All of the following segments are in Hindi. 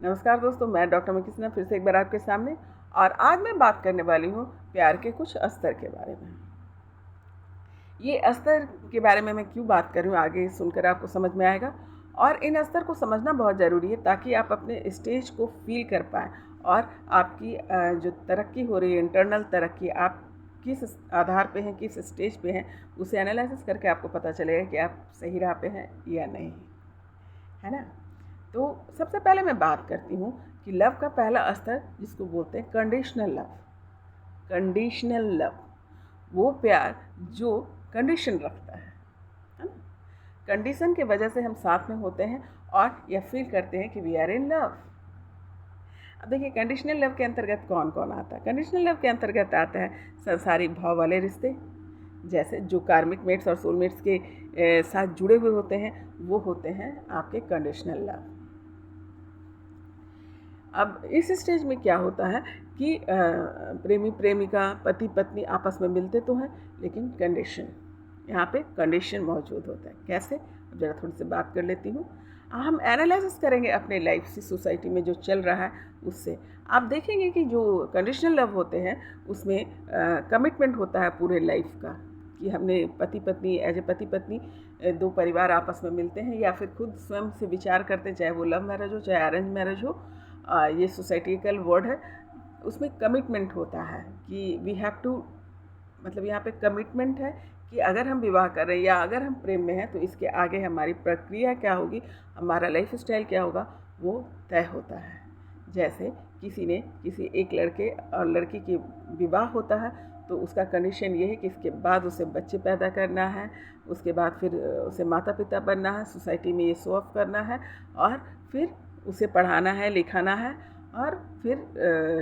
नमस्कार दोस्तों, मैं डॉक्टर मुकेश फिर से एक बार आपके सामने। और आज मैं बात करने वाली हूँ प्यार के कुछ स्तर के बारे में। ये स्तर के बारे में मैं क्यों बात कर रही हूँ आगे सुनकर आपको समझ में आएगा। और इन स्तर को समझना बहुत ज़रूरी है ताकि आप अपने स्टेज को फील कर पाएँ और आपकी जो तरक्की हो रही है, इंटरनल तरक्की, आप किस आधार पे हैं, किस स्टेज पे हैं, उसे एनालिसिस करके आपको पता चलेगा कि आप सही राह पे हैं या नहीं, है ना। तो सबसे पहले मैं बात करती हूँ कि लव का पहला स्तर जिसको बोलते हैं कंडीशनल लव। कंडीशनल लव वो प्यार जो कंडीशन रखता है ना। कंडीशन की वजह से हम साथ में होते हैं और यह फील करते हैं कि वी आर इन लव। अब देखिए, कंडीशनल लव के अंतर्गत कौन कौन आता है। कंडीशनल लव के अंतर्गत आता है संसारिक भाव वाले रिश्ते, जैसे जो कार्मिक मेट्स और सोलमेट्स के साथ जुड़े हुए होते हैं, वो होते हैं आपके कंडीशनल लव। अब इस स्टेज में क्या होता है कि प्रेमी प्रेमिका, पति पत्नी आपस में मिलते तो हैं, लेकिन कंडीशन, यहाँ पे कंडीशन मौजूद होता है। कैसे, ज़रा थोड़ी सी बात कर लेती हूँ। हम एनालिसिस करेंगे अपने लाइफ से, सोसाइटी में जो चल रहा है उससे आप देखेंगे कि जो कंडीशनल लव होते हैं उसमें कमिटमेंट होता है पूरे लाइफ का, कि हमने पति पत्नी, एज ए पति पत्नी दो परिवार आपस में मिलते हैं या फिर खुद स्वयं से विचार करते हैं, चाहे वो लव मैरिज हो चाहे अरेंज मैरिज हो। ये सोसाइटिकल वर्ड है, उसमें कमिटमेंट होता है कि वी हैव टू, मतलब यहाँ पे कमिटमेंट है कि अगर हम विवाह कर रहे हैं या अगर हम प्रेम में हैं तो इसके आगे हमारी प्रक्रिया क्या होगी, हमारा लाइफ स्टाइल क्या होगा, वो तय होता है। जैसे किसी ने किसी एक लड़के और लड़की की विवाह होता है तो उसका कंडीशन ये है कि इसके बाद उसे बच्चे पैदा करना है, उसके बाद फिर उसे माता पिता बनना है, सोसाइटी में ये शो ऑफ करना है, और फिर उसे पढ़ाना है, लिखाना है, और फिर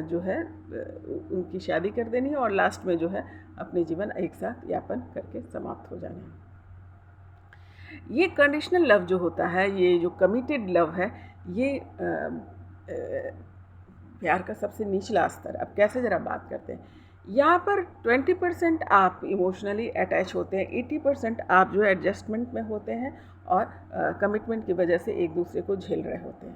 जो है उनकी शादी कर देनी है, और लास्ट में जो है अपने जीवन एक साथ यापन करके समाप्त हो जाना है। ये कंडीशनल लव जो होता है, ये जो कमिटेड लव है, ये प्यार का सबसे निचला स्तर। अब कैसे, ज़रा बात करते हैं। यहाँ पर 20% आप इमोशनली अटैच होते हैं, 80% आप जो है एडजस्टमेंट में होते हैं और कमिटमेंट की वजह से एक दूसरे को झेल रहे होते हैं।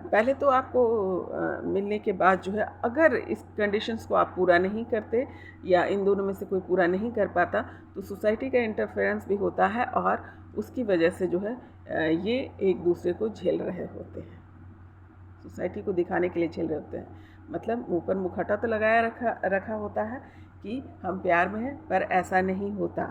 पहले तो आपको मिलने के बाद जो है, अगर इस कंडीशंस को आप पूरा नहीं करते या इन दोनों में से कोई पूरा नहीं कर पाता तो सोसाइटी का इंटरफेरेंस भी होता है और उसकी वजह से जो है ये एक दूसरे को झेल रहे होते हैं, सोसाइटी को दिखाने के लिए झेल रहे होते हैं। मतलब मुँह पर मुखौटा तो लगाया रखा होता है कि हम प्यार में हैं, पर ऐसा नहीं होता।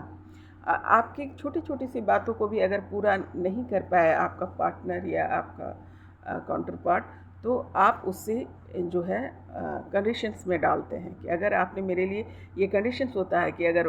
आपकी छोटी छोटी सी बातों को भी अगर पूरा नहीं कर पाए आपका पार्टनर या आपका काउंटर पार्ट, तो आप उससे जो है कंडीशंस में डालते हैं कि अगर आपने मेरे लिए, ये कंडीशंस होता है कि अगर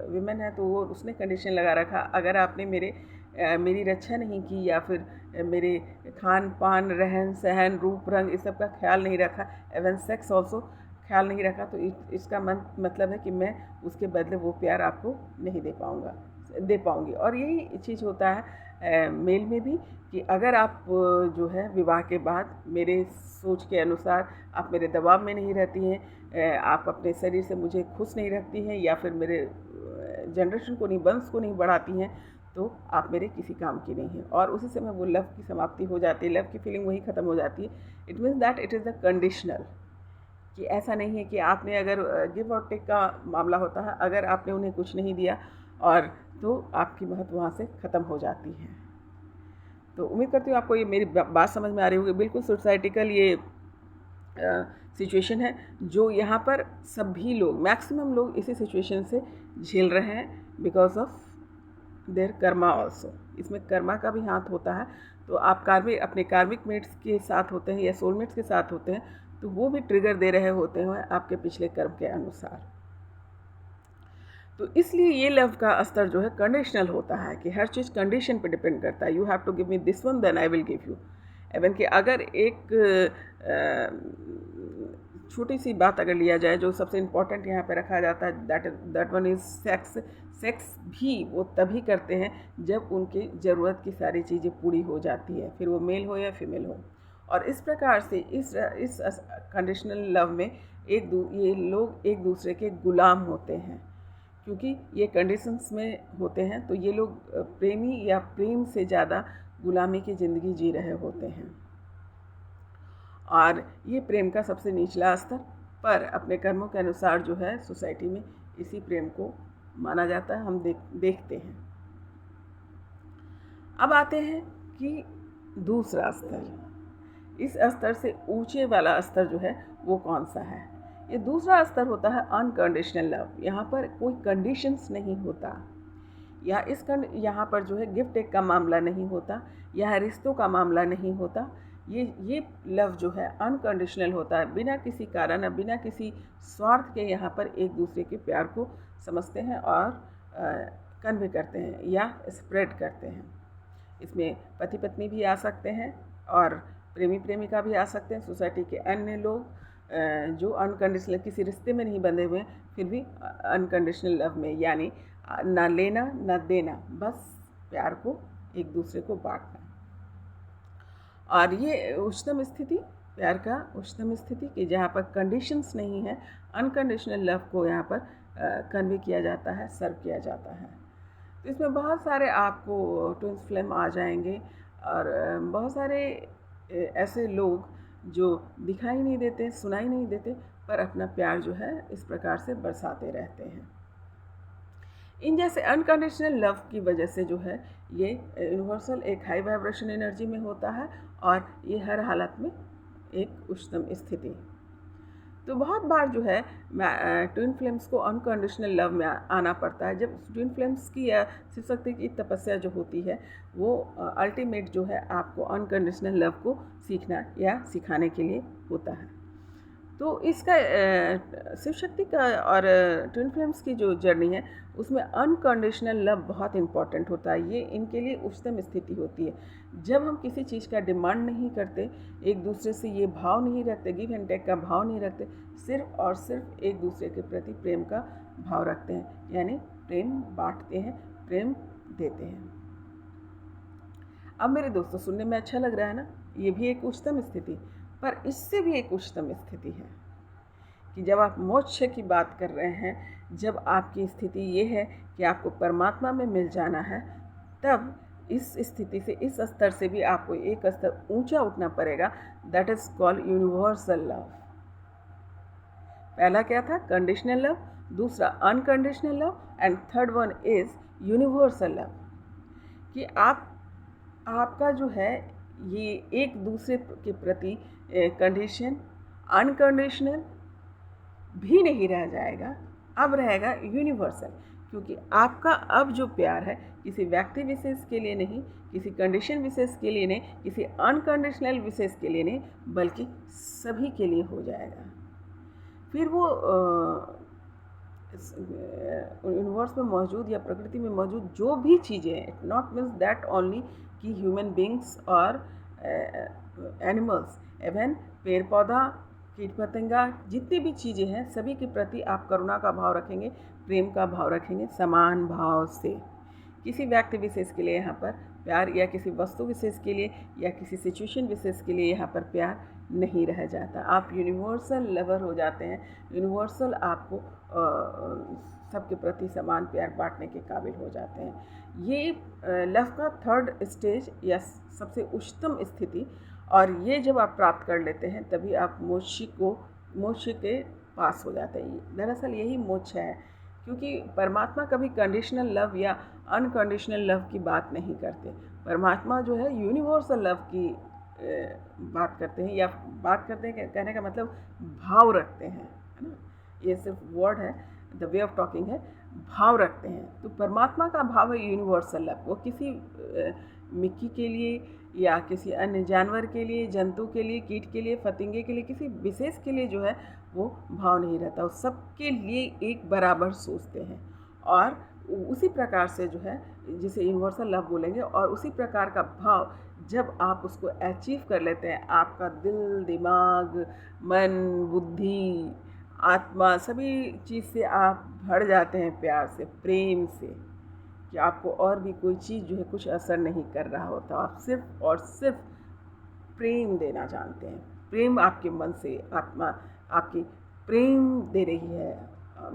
विमेन है तो वो उसने कंडीशन लगा रखा, अगर आपने मेरी रक्षा नहीं की या फिर मेरे खान पान, रहन सहन, रूप रंग, इस सब का ख्याल नहीं रखा, एवन सेक्स ऑल्सो ख्याल नहीं रखा, तो इसका मतलब है कि मैं उसके बदले वो प्यार आपको नहीं दे पाऊँगी। और यही चीज़ होता है मेल में भी, कि अगर आप जो है विवाह के बाद मेरे सोच के अनुसार आप मेरे दबाव में नहीं रहती हैं, आप अपने शरीर से मुझे खुश नहीं रखती हैं या फिर मेरे जनरेशन को नहीं, वंश को नहीं बढ़ाती हैं, तो आप मेरे किसी काम की नहीं हैं। और उसी समय वो लव की समाप्ति हो जाती है, लव की फीलिंग वहीं ख़त्म हो जाती है। It means that it is the conditional, कि ऐसा नहीं है कि आपने अगर गिव और टेक का मामला होता है, अगर आपने उन्हें कुछ नहीं दिया और तो आपकी महत्व वहाँ से ख़त्म हो जाती है। तो उम्मीद करती हूँ आपको ये मेरी बात समझ में आ रही होगी। बिल्कुल सोसाइटिकल ये सिचुएशन है जो यहाँ पर सभी लोग, मैक्सिमम लोग इसी सिचुएशन से झेल रहे हैं because of their Karma also. इसमें कर्मा का भी हाथ होता है। तो आप अपने कार्मिक मेट्स के साथ होते हैं या सोलमेट्स के साथ होते हैं तो वो भी ट्रिगर दे रहे होते हैं आपके पिछले कर्म के अनुसार। तो इसलिए ये लव का स्तर जो है कंडीशनल होता है कि हर चीज़ कंडीशन पे डिपेंड करता है। You have to give me this one then I will give you. एवन कि अगर एक छोटी सी बात अगर लिया जाए, जो सबसे इम्पॉर्टेंट यहाँ पे रखा जाता है, that one is sex. Sex भी वो तभी करते हैं जब उनकी ज़रूरत की सारी चीज़ें पूरी हो जाती है, फिर वो मेल हो या फीमेल हो। और इस प्रकार से इस कंडीशनल लव में ये लोग एक दूसरे के गुलाम होते हैं, क्योंकि ये कंडीशंस में होते हैं। तो ये लोग प्रेमी या प्रेम से ज़्यादा गुलामी की ज़िंदगी जी रहे होते हैं। और ये प्रेम का सबसे निचला स्तर, पर अपने कर्मों के अनुसार जो है सोसाइटी में इसी प्रेम को माना जाता है, हम देखते हैं। अब आते हैं कि दूसरा स्तर, इस स्तर से ऊंचे वाला स्तर जो है वो कौन सा है। ये दूसरा स्तर होता है अनकंडीशनल लव। यहाँ पर कोई कंडीशंस नहीं होता, यहाँ पर जो है गिफ्ट टेक का मामला नहीं होता, यह रिश्तों का मामला नहीं होता। ये लव जो है अनकंडीशनल होता है, बिना किसी कारण, बिना किसी स्वार्थ के यहाँ पर एक दूसरे के प्यार को समझते हैं और कन्वे करते हैं या स्प्रेड करते हैं। इसमें पति पत्नी भी आ सकते हैं और प्रेमी प्रेमिका भी आ सकते हैं, सोसाइटी के अन्य लोग जो अनकंडीशनल किसी रिश्ते में नहीं बंधे हुए फिर भी अनकंडीशनल लव में, यानी ना लेना ना देना, बस प्यार को एक दूसरे को बांटना। और ये उच्चतम स्थिति, प्यार का उच्चतम स्थिति कि जहाँ पर कंडीशंस नहीं है, अनकंडीशनल लव को यहाँ पर कन्वे किया जाता है, सर्व किया जाता है। तो इसमें बहुत सारे आपको ट्विन फ्लेम आ जाएंगे और बहुत सारे ऐसे लोग जो दिखाई नहीं देते, सुनाई नहीं देते, पर अपना प्यार जो है इस प्रकार से बरसाते रहते हैं। इन जैसे अनकंडीशनल लव की वजह से जो है ये यूनिवर्सल एक हाई वाइब्रेशन एनर्जी में होता है और ये हर हालत में एक उच्चतम स्थिति। तो बहुत बार जो है ट्विन फ्लेम्स को अनकंडीशनल लव में आना पड़ता है, जब ट्विन फ्लेम्स की शिव शक्ति की तपस्या जो होती है वो अल्टीमेट जो है आपको अनकंडीशनल लव को सीखना या सिखाने के लिए होता है। तो इसका शिव शक्ति का और ट्विन फ्लेम्स की जो जर्नी है उसमें अनकंडीशनल लव बहुत इम्पॉर्टेंट होता है। ये इनके लिए उच्चतम स्थिति होती है जब हम किसी चीज़ का डिमांड नहीं करते, एक दूसरे से ये भाव नहीं रखते, गिव एंड टेक का भाव नहीं रखते, सिर्फ और सिर्फ एक दूसरे के प्रति प्रेम का भाव रखते हैं, यानी प्रेम बांटते हैं, प्रेम देते हैं। अब मेरे दोस्तों सुनने में अच्छा लग रहा है ना, ये भी एक उच्चतम स्थिति, पर इससे भी एक उच्चतम स्थिति है कि जब आप मोक्ष की बात कर रहे हैं, जब आपकी स्थिति ये है कि आपको परमात्मा में मिल जाना है, तब इस स्थिति से, इस स्तर से भी आपको एक स्तर ऊंचा उठना पड़ेगा। That is called universal love. पहला क्या था? कंडीशनल लव, दूसरा unconditional love, and third one is universal love. कि आपका जो है ये एक दूसरे के प्रति कंडीशन, अनकंडीशनल भी नहीं रह जाएगा, अब रहेगा यूनिवर्सल। क्योंकि आपका अब जो प्यार है किसी व्यक्ति विशेष के लिए नहीं, किसी कंडीशन विशेष के लिए नहीं, किसी अनकंडीशनल विशेष के लिए नहीं, बल्कि सभी के लिए हो जाएगा। फिर वो यूनिवर्स में मौजूद या प्रकृति में मौजूद जो भी चीज़ें हैं, it not means that only कि ह्यूमन बींग्स और एनिमल्स, इवन पेड़ पौधा, कीट पतंगा, जितनी भी चीज़ें हैं सभी के प्रति आप करुणा का भाव रखेंगे, प्रेम का भाव रखेंगे, समान भाव से। किसी व्यक्ति विशेष के लिए यहाँ पर प्यार, या किसी वस्तु विशेष के लिए, या किसी सिचुएशन विशेष के लिए यहाँ पर प्यार नहीं रह जाता। आप यूनिवर्सल लवर हो जाते हैं। यूनिवर्सल आपको सबके प्रति समान प्यार बांटने के काबिल हो जाते हैं। ये लव का थर्ड स्टेज या सबसे उच्चतम स्थिति, और ये जब आप प्राप्त कर लेते हैं तभी आप मोक्ष के पास हो जाते हैं। दरअसल यही मोक्ष है, क्योंकि परमात्मा कभी कंडीशनल लव या अनकंडीशनल लव की बात नहीं करते। परमात्मा जो है यूनिवर्सल लव की बात करते हैं, या बात करते हैं, कहने का मतलब भाव रखते हैं, है ना। ये सिर्फ वर्ड है, द वे ऑफ टॉकिंग है, भाव रखते हैं। तो परमात्मा का भाव है यूनिवर्सल लव। वो किसी मिक्की के लिए या किसी अन्य जानवर के लिए, जंतु के लिए, कीट के लिए, फतिंगे के लिए, किसी विशेष के लिए जो है वो भाव नहीं रहता। वो सबके लिए एक बराबर सोचते हैं, और उसी प्रकार से जो है जिसे यूनिवर्सल लव बोलेंगे, और उसी प्रकार का भाव जब आप उसको अचीव कर लेते हैं, आपका दिल, दिमाग, मन, बुद्धि, आत्मा, सभी चीज़ से आप भर जाते हैं प्यार से, प्रेम से, कि आपको और भी कोई चीज़ जो है कुछ असर नहीं कर रहा होता। आप सिर्फ और सिर्फ प्रेम देना जानते हैं। प्रेम आपके मन से, आत्मा आपकी प्रेम दे रही है,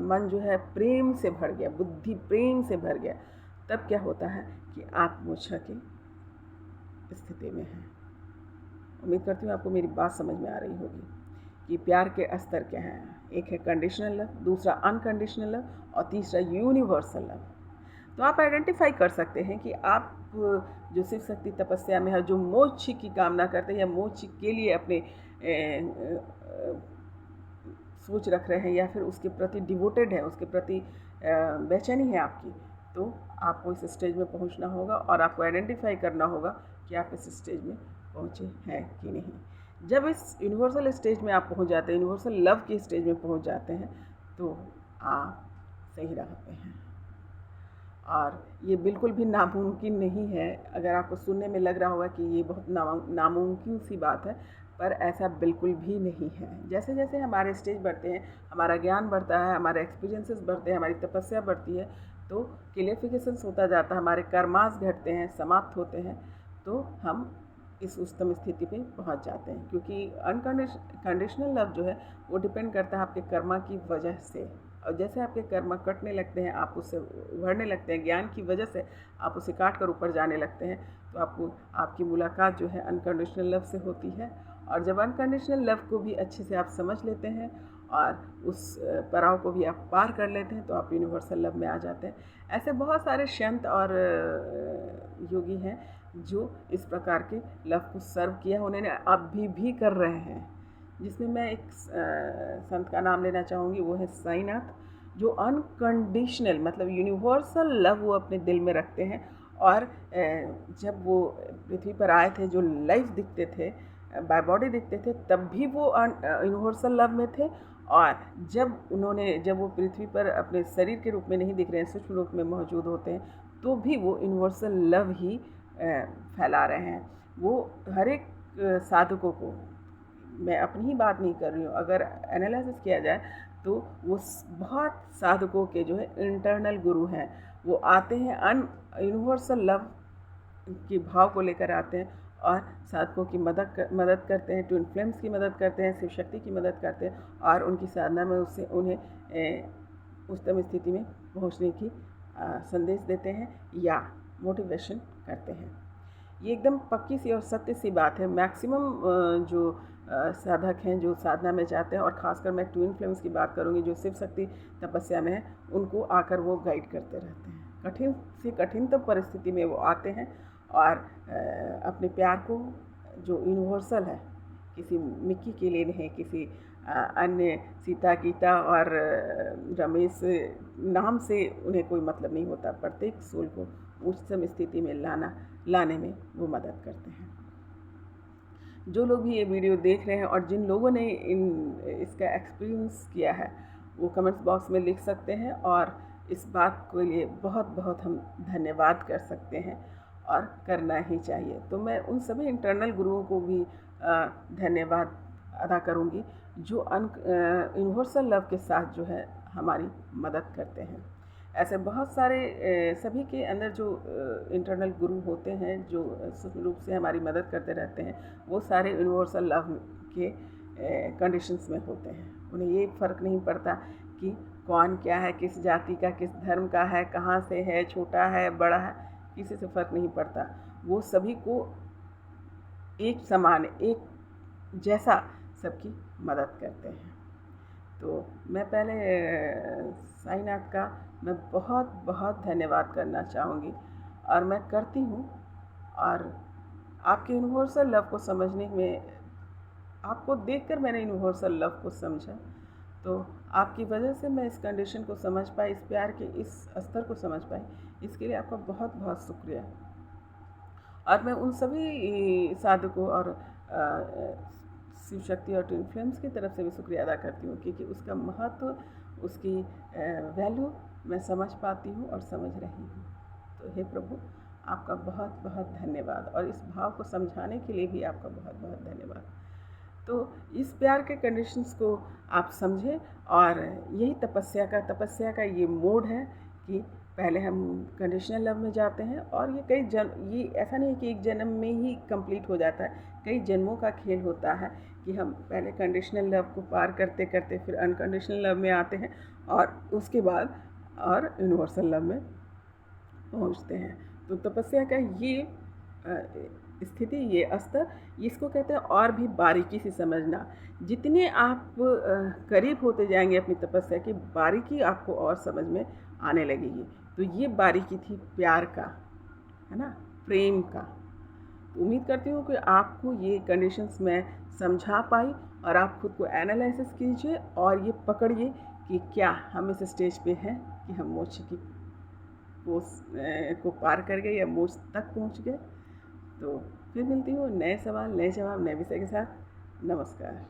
मन जो है प्रेम से भर गया, बुद्धि प्रेम से भर गया। तब क्या होता है कि आप मोक्ष की स्थिति में हैं। उम्मीद करती हूँ आपको मेरी बात समझ में आ रही होगी कि प्यार के स्तर क्या हैं। एक है कंडीशनल लव, दूसरा अनकंडीशनल लव और तीसरा यूनिवर्सल लव। तो आप आइडेंटिफाई कर सकते हैं कि आप जो शिव शक्ति तपस्या में है, जो मोक्ष की कामना करते हैं या मोक्ष के लिए अपने सोच रख रहे हैं या फिर उसके प्रति डिवोटेड है, उसके प्रति बेचैनी है आपकी, तो आपको इस स्टेज में पहुंचना होगा और आपको आइडेंटिफाई करना होगा कि आप इस स्टेज में पहुंचे हैं कि नहीं। जब इस यूनिवर्सल स्टेज में आप पहुंच जाते हैं, यूनिवर्सल लव के स्टेज में पहुंच जाते हैं, तो आप सही राह पे हैं। और ये बिल्कुल भी नामुमकिन नहीं है। अगर आपको सुनने में लग रहा होगा कि ये बहुत नामुमकिन सी बात है, पर ऐसा बिल्कुल भी नहीं है। जैसे जैसे हमारे स्टेज बढ़ते हैं, हमारा ज्ञान बढ़ता है, हमारे एक्सपीरियंसेस बढ़ते हैं, हमारी तपस्या बढ़ती है, तो क्लियरिफिकेशंस होता जाता है, हमारे कर्मास घटते हैं, समाप्त होते हैं, तो हम इस उच्चतम स्थिति पे पहुंच जाते हैं। क्योंकि अनकंडीशनल लव जो है वो डिपेंड करता है आपके कर्मा की वजह से। और जैसे आपके कर्म कटने लगते हैं, आप उससे उभरने लगते हैं, ज्ञान की वजह से आप उसे काट कर ऊपर जाने लगते हैं, तो आपकी मुलाकात जो है अनकंडीशनल लव से होती है। और जब अनकंडीशनल लव को भी अच्छे से आप समझ लेते हैं और उस पड़ाव को भी आप पार कर लेते हैं, तो आप यूनिवर्सल लव में आ जाते हैं। ऐसे बहुत सारे संत और योगी हैं जो इस प्रकार के लव को सर्व किया, उन्होंने अभी भी कर रहे हैं। जिसमें मैं एक संत का नाम लेना चाहूँगी, वो है साईनाथ, जो अनकंडीशनल मतलब यूनिवर्सल लव वो अपने दिल में रखते हैं। और जब वो पृथ्वी पर आए थे, जो लाइफ दिखते थे, बाय बॉडी दिखते थे, तब भी वो यूनिवर्सल लव में थे। और जब वो पृथ्वी पर अपने शरीर के रूप में नहीं दिख रहे हैं, सूक्ष्म रूप में मौजूद होते हैं, तो भी वो यूनिवर्सल लव ही फैला रहे हैं। वो हर एक साधकों को, मैं अपनी ही बात नहीं कर रही हूँ, अगर एनालिसिस किया जाए तो वो बहुत साधकों के जो है इंटरनल गुरु हैं। वो आते हैं यूनिवर्सल लव के भाव को लेकर आते हैं और साधकों की मदद करते हैं, ट्विन फ्लेम्स की मदद करते हैं, शिव शक्ति की मदद करते हैं और उनकी साधना में उससे उन्हें उच्चतम स्थिति में पहुँचने की संदेश देते हैं या मोटिवेशन करते हैं। ये एकदम पक्की सी और सत्य सी बात है। मैक्सिमम जो साधक हैं, जो साधना में जाते हैं, और ख़ासकर मैं ट्विन फ्लेम्स की बात करूँगी जो शिव शक्ति तपस्या में है, उनको आकर वो गाइड करते रहते हैं। कठिन से कठिनतम परिस्थिति में वो आते हैं और अपने प्यार को, जो यूनिवर्सल है, किसी मिक्की के लिए नहीं, किसी अन्य सीता गीता और रमेश नाम से उन्हें कोई मतलब नहीं होता। प्रत्येक सोल को उच्चतम स्थिति में लाने में वो मदद करते हैं। जो लोग भी ये वीडियो देख रहे हैं और जिन लोगों ने इसका एक्सपीरियंस किया है, वो कमेंट्स बॉक्स में लिख सकते हैं और इस बात के लिए बहुत बहुत हम धन्यवाद कर सकते हैं और करना ही चाहिए। तो मैं उन सभी इंटरनल गुरुओं को भी धन्यवाद अदा करूँगी जो यूनिवर्सल लव के साथ जो है हमारी मदद करते हैं। ऐसे बहुत सारे सभी के अंदर जो इंटरनल गुरु होते हैं, जो सूक्ष्म रूप से हमारी मदद करते रहते हैं, वो सारे यूनिवर्सल लव के कंडीशंस में होते हैं। उन्हें ये फ़र्क नहीं पड़ता कि कौन क्या है, किस जाति का, किस धर्म का है, कहाँ से है, छोटा है, बड़ा है, किसी से फ़र्क नहीं पड़ता। वो सभी को एक समान, एक जैसा सबकी मदद करते हैं। तो मैं पहले साईनाथ का मैं बहुत बहुत धन्यवाद करना चाहूँगी और मैं करती हूँ। और आपके यूनिवर्सल लव को समझने में, आपको देखकर मैंने यूनिवर्सल लव को समझा, तो आपकी वजह से मैं इस कंडीशन को समझ पाई, इस प्यार के इस स्तर को समझ पाई। इसके लिए आपका बहुत बहुत शुक्रिया। और मैं उन सभी साधकों और शिव शक्ति और ट्विन फ्लेम्स की तरफ से भी शुक्रिया अदा करती हूँ, क्योंकि उसका महत्व, उसकी वैल्यू मैं समझ पाती हूँ और समझ रही हूँ। तो हे प्रभु, आपका बहुत बहुत धन्यवाद, और इस भाव को समझाने के लिए भी आपका बहुत बहुत धन्यवाद। तो इस प्यार के कंडीशंस को आप समझें, और यही तपस्या का ये मोड है कि पहले हम कंडीशनल लव में जाते हैं, और ये ऐसा नहीं है कि एक जन्म में ही कंप्लीट हो जाता है। कई जन्मों का खेल होता है कि हम पहले कंडीशनल लव को पार करते करते फिर अनकंडीशनल लव में आते हैं, और उसके बाद और यूनिवर्सल लव में पहुंचते हैं। तो तपस्या का ये स्थिति, ये स्तर, इसको कहते हैं और भी बारीकी से समझना। जितने आप करीब होते जाएंगे अपनी तपस्या की, बारीकी आपको और समझ में आने लगेगी। तो ये बारीकी थी प्यार का, है ना, प्रेम का। तो उम्मीद करती हूँ कि आपको ये कंडीशंस मैं समझा पाई, और आप खुद को एनालिसिस कीजिए और ये पकड़िए कि क्या हम इस स्टेज पे हैं कि हम मोक्ष की को पार कर गए या मोक्ष तक पहुँच गए। तो फिर मिलती हूँ नए सवाल, नए जवाब, नए विषय के साथ। नमस्कार।